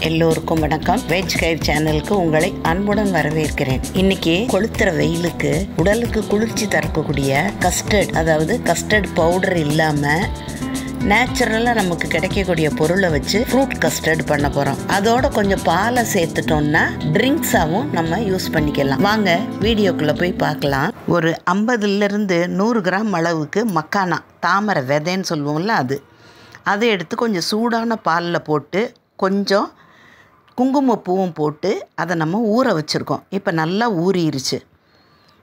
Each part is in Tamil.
எல்லோருக்கும் வணக்கம். வெஜ் கைவ் சேனலுக்கு உங்களை அன்புடன் வரவேற்கிறேன். இன்னைக்கு கொளுத்துற வெயிலுக்கு உடலுக்கு குளிர்ச்சி தரக்கூடிய கஸ்டர்ட், அதாவது கஸ்டர்ட் பவுடர் இல்லாமல் நேச்சுரலாக நமக்கு கிடைக்கக்கூடிய பொருளை வச்சு ஃப்ரூட் கஸ்டர்ட் பண்ண போகிறோம். அதோட கொஞ்சம் பாலை சேர்த்துட்டோம்னா ட்ரிங்க்ஸாகவும் நம்ம யூஸ் பண்ணிக்கலாம். வாங்க வீடியோக்குள்ளே போய் பார்க்கலாம். ஒரு 50லேருந்து 100 கிராம் அளவுக்கு மக்கானா, தாமரை விதைன்னு சொல்லுவோம்ல, அதை எடுத்து கொஞ்சம் சூடான பாலில் போட்டு கொஞ்சம் குங்குமப்பூவும் போட்டு அதை நம்ம ஊற வச்சுருக்கோம். இப்போ நல்லா ஊறிடுச்சு.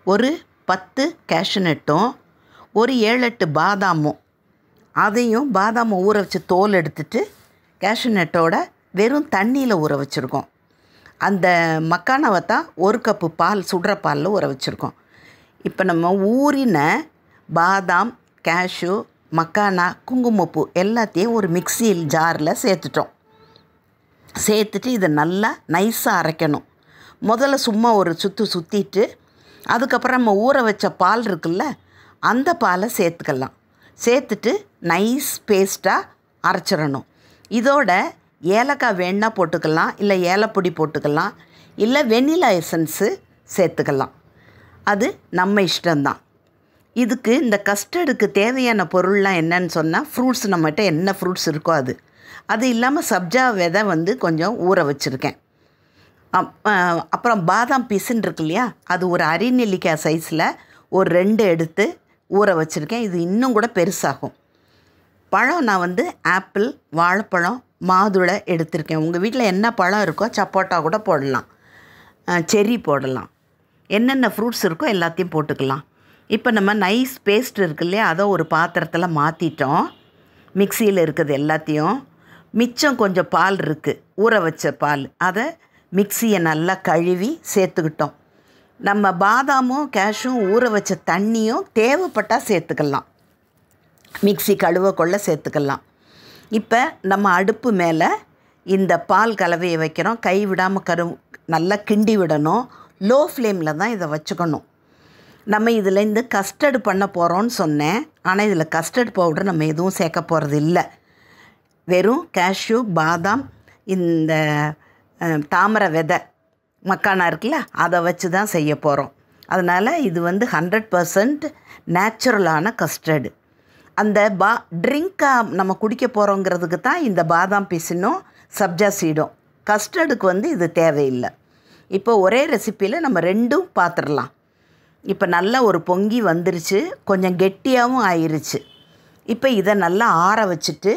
ஒரு 10 கேஷ்யூநட்டும் ஒரு 7-8 பாதாமும், அதையும் பாதாமை ஊற வச்சு தோல் எடுத்துட்டு கேஷ்யூநட்டோட வெறும் தண்ணியில் ஊற வச்சுருக்கோம். அந்த மக்கானாவை தான் 1 கப்பு பால், சுடுற பாலில் ஊற வச்சுருக்கோம். இப்போ நம்ம ஊறின பாதாம், கேஷ்யூ, மக்கானா, குங்குமப்பூ எல்லாத்தையும் ஒரு மிக்ஸி ஜாரில் சேர்த்துட்டு இதை நல்லா நைஸாக அரைக்கணும். முதல்ல சும்மா ஒரு சுற்றிட்டு அதுக்கப்புறம் நம்ம ஊற வச்ச பால் இருக்குல்ல, அந்த பாலை சேர்த்துட்டு நைஸ் பேஸ்ட்டாக அரைச்சிடணும். இதோட ஏலக்காய் வேணா போட்டுக்கலாம், இல்லை ஏலப்பொடி போட்டுக்கலாம், இல்லை வெண்ணிலா எசன்ஸு சேர்த்துக்கலாம். அது நம்ம இஷ்டம்தான். இதுக்கு இந்த கஸ்டர்டுக்கு தேவையான பொருள்லாம் என்னன்னு சொன்னால், ஃப்ரூட்ஸ் நம்மகிட்ட என்ன ஃப்ரூட்ஸ் இருக்கோ அது இல்லாமல் சப்ஜா விதை கொஞ்சம் ஊற வச்சுருக்கேன். அப்புறம் பாதாம் பீஸுன்னு இருக்கு இல்லையா, அது ஒரு அரிநெல்லிக்காய் சைஸில் ஒரு 2 எடுத்து ஊற வச்சுருக்கேன். இது இன்னும் கூட பெருசாகும். பழம் நான் ஆப்பிள், வாழைப்பழம், மாதுளை எடுத்திருக்கேன். உங்கள் வீட்டில் என்ன பழம் இருக்கோ, சப்போட்டா கூட போடலாம், செர்ரி போடலாம், என்னென்ன ஃப்ரூட்ஸ் இருக்கோ எல்லாத்தையும் போட்டுக்கலாம். இப்போ நம்ம நைஸ் பேஸ்ட் இருக்கு இல்லையா, அதை ஒரு பாத்திரத்தில் மாற்றிட்டோம். மிக்சியில் இருக்குது எல்லாத்தையும். மிச்சம் கொஞ்சம் பால் இருக்குது, ஊற வச்ச பால், அதை மிக்சியை நல்லா கழுவி சேர்த்துக்கிட்டோம். நம்ம பாதாமும் கேஷ்யும் ஊற வச்ச தண்ணியும் தேவைப்பட்டால் சேர்த்துக்கலாம், மிக்சி கழுவக்குள்ள சேர்த்துக்கலாம். இப்போ நம்ம அடுப்பு மேலே இந்த பால் கலவையை வைக்கிறோம். கை விடாமல் நல்லா கிண்டி விடணும். லோ ஃப்ளேமில் தான் இதை வச்சுக்கணும். நம்ம இதில் இந்த கஸ்டர்டு பண்ண போகிறோன்னு சொன்னேன், ஆனால் இதில் கஸ்டர்ட் பவுடர் நம்ம எதுவும் சேர்க்க போகிறது இல்லை. வெறும் கேஷ்யூ, பாதாம், இந்த தாமரை விதை, மக்கானா இருக்குல்ல, அதை வச்சு தான் செய்ய போகிறோம். அதனால் இது 100% நேச்சுரலான கஸ்டர்டு. அந்த ட்ரிங்காக நம்ம குடிக்க போகிறோங்கிறதுக்கு தான் இந்த பாதாம் பீஸுன்னும் சப்ஜா சீடும். கஸ்டர்டுக்கு இது தேவையில்லை. இப்போ ஒரே ரெசிப்பியில் நம்ம 2ம் பார்த்துடலாம். இப்போ நல்லா ஒரு பொங்கி வந்துருச்சு, கொஞ்சம் கெட்டியாகவும் ஆயிடுச்சு. இப்போ இதை நல்லா ஆற வச்சுட்டு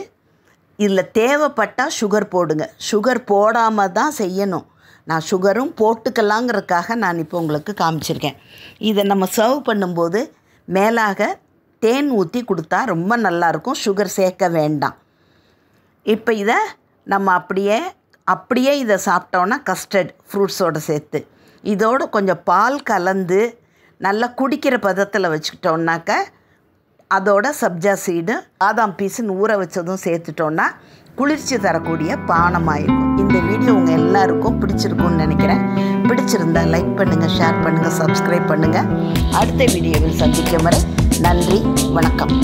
இதில் தேவைப்பட்டால் சுகர் போடுங்க. சுகர் போடாமல் தான் செய்யணும். நான் சுகரும் போட்டுக்கலாங்கிறதுக்காக நான் இப்போ உங்களுக்கு காமிச்சிருக்கேன். இதை நம்ம சர்வ் பண்ணும்போது மேலாக தேன் ஊற்றி கொடுத்தா ரொம்ப நல்லாயிருக்கும். சுகர் சேர்க்க வேண்டாம். இப்போ இதை நம்ம அப்படியே இதை சாப்பிட்டோன்னா கஸ்டர்ட் ஃப்ரூட்ஸோடு சேர்த்து இதோடு கொஞ்சம் பால் கலந்து நல்லா குடிக்கிற பதத்தில் வச்சுக்கிட்டோன்னாக்க அதோட சப்ஜா சீடு, பாதாம் பீஸுன்னு ஊற வச்சதும் சேர்த்துட்டோன்னா குளிர்ச்சி தரக்கூடிய பானமாயிருக்கும். இந்த வீடியோ உங்கள் எல்லாருக்கும் பிடிச்சிருக்கும்னு நினைக்கிறேன். பிடிச்சிருந்தா லைக் பண்ணுங்கள், ஷேர் பண்ணுங்கள், சப்ஸ்கிரைப் பண்ணுங்கள். அடுத்த வீடியோவில் சந்திக்கும் வரை நன்றி, வணக்கம்.